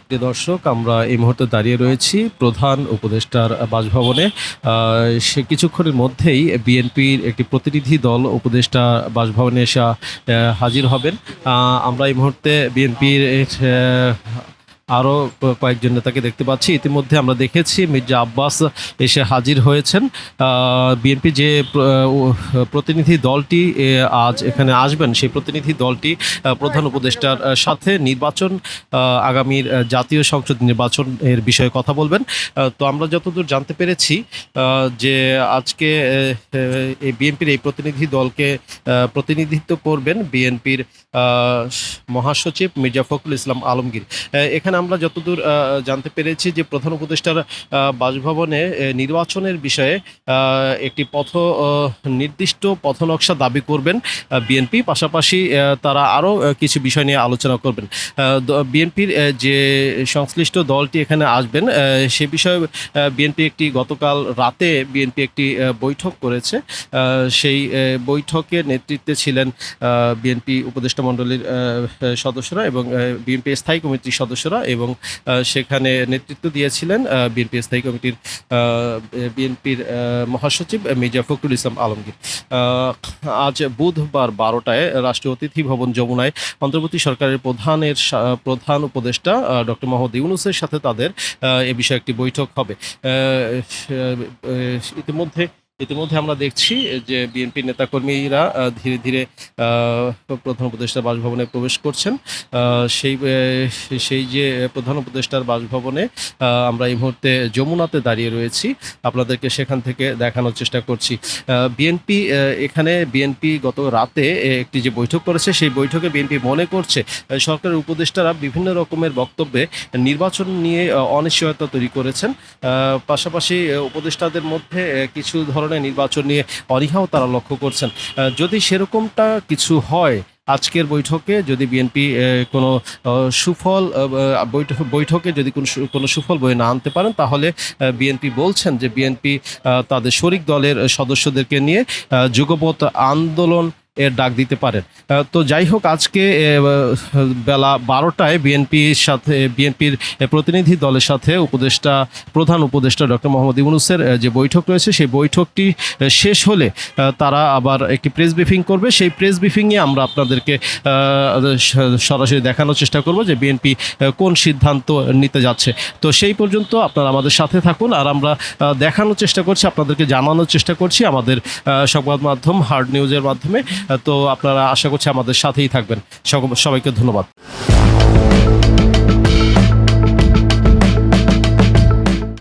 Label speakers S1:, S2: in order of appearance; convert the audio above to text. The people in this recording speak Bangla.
S1: প্রিয় দর্শক, আমরা এই মুহূর্তে দাঁড়িয়ে রয়েছি প্রধান উপদেষ্টার বাসভবনে। সে কিছুক্ষণের মধ্যেই বিএনপির একটি প্রতিনিধি দল উপদেষ্টা বাসভবনে এসে হাজির হবেন। আমরা এই মুহূর্তে বিএনপির আরও কয়েকজন নেতাকে দেখতে পাচ্ছি। ইতিমধ্যে আমরা দেখেছি মির্জা আব্বাস এসে হাজির হয়েছেন। বিএনপি যে প্রতিনিধি দলটি আজ এখানে আসবেন, সেই প্রতিনিধি দলটি প্রধান উপদেষ্টার সাথে নির্বাচন, আগামীর জাতীয় সংসদ নির্বাচনের বিষয়ে কথা বলবেন। তো আমরা যতদূর জানতে পেরেছি যে আজকে এই বিএনপির এই প্রতিনিধি দলকে প্রতিনিধিত্ব করবেন বিএনপির মহাসচিব মির্জা ফখরুল ইসলাম আলমগীর। এখানে আমরা যতদূর জানতে পেরেছি যে প্রধান উপদেষ্টার বাসভবনে নির্বাচনের বিষয়ে একটি নির্দিষ্ট পথনকশা দাবি করবেন বিএনপি। পাশাপাশি তারা আরও কিছু বিষয় নিয়ে আলোচনা করবেন। বিএনপির যে সংশ্লিষ্ট দলটি এখানে আসবেন সে বিষয়ে বিএনপি গতকাল রাতে বিএনপি একটি বৈঠক করেছে। সেই বৈঠকে নেতৃত্বে ছিলেন বিএনপি উপদেষ্টা মণ্ডলীর সদস্যরা এবং বিএনপি স্থায়ী কমিটির সদস্যরা, এবং সেখানে নেতৃত্ব দিয়েছিলেন বিএনপির মহাসচিব মির্জা ফখরুল ইসলাম আলমগীর। আজ বুধবার 12টায় রাষ্ট্রীয় অতিথি ভবন যমুনায় অন্তর্বর্তী সরকারের প্রধান উপদেষ্টা ডক্টর মোহাম্মদ ইউনূসের সাথে তাদের এ বিষয়ে একটি বৈঠক হবে। ইতিমধ্যে আমরা দেখছি যে বিএনপি নেতাকর্মীরা ধীরে ধীরে প্রধান উপদেষ্টার বাসভবনে প্রবেশ করছেন। সেই যে প্রধান উপদেষ্টার বাসভবনে আমরা এই মুহূর্তে যমুনাতে দাঁড়িয়ে রয়েছি, আপনাদেরকে সেখান থেকে দেখানোর চেষ্টা করছি। বিএনপি গত রাতে একটি যে বৈঠক করেছে, সেই বৈঠকে বিএনপি মনে করছে সরকারের উপদেষ্টারা বিভিন্ন রকমের বক্তব্যে নির্বাচন নিয়ে অনিশ্চয়তা তৈরি করেছেন। পাশাপাশি উপদেষ্টাদের মধ্যে কিছু ধরনের নির্বাচন নিয়ে অনীহাও তারা লক্ষ্য করছেন। যদি সেরকমটা কিছু হয়, আজকের বৈঠকে যদি বিএনপি কোনো বৈঠকে যদি কোনো সুফল বয়ে না আনতে পারেন, তাহলে বিএনপি বলছেন যে বিএনপি তাদের শরিক দলের সদস্যদেরকে নিয়ে যুগপৎ আন্দোলন এর ডাক দিতে পারেন। তো যাই হোক, আজকে বেলা 12টায় বিএনপির প্রতিনিধি দলের সাথে প্রধান উপদেষ্টা ডক্টর মোহাম্মদ ইউনূসের যে বৈঠক রয়েছে, সেই বৈঠকটি শেষ হলে তারা আবার একটি প্রেস ব্রিফিং করবে। সেই প্রেস ব্রিফিংয়ে আমরা আপনাদেরকে সরাসরি দেখানোর চেষ্টা করব যে বিএনপি কোন সিদ্ধান্ত নিতে যাচ্ছে। তো সেই পর্যন্ত আপনারা আমাদের সাথে থাকুন, আর আমরা দেখানোর চেষ্টা করছি, আপনাদেরকে জানানোর চেষ্টা করছি আমাদের সংবাদ মাধ্যম হার্ড নিউজের মাধ্যমে। তো আপনারা আশা করছি আমাদের সাথেই থাকবেন। সবাইকে ধন্যবাদ।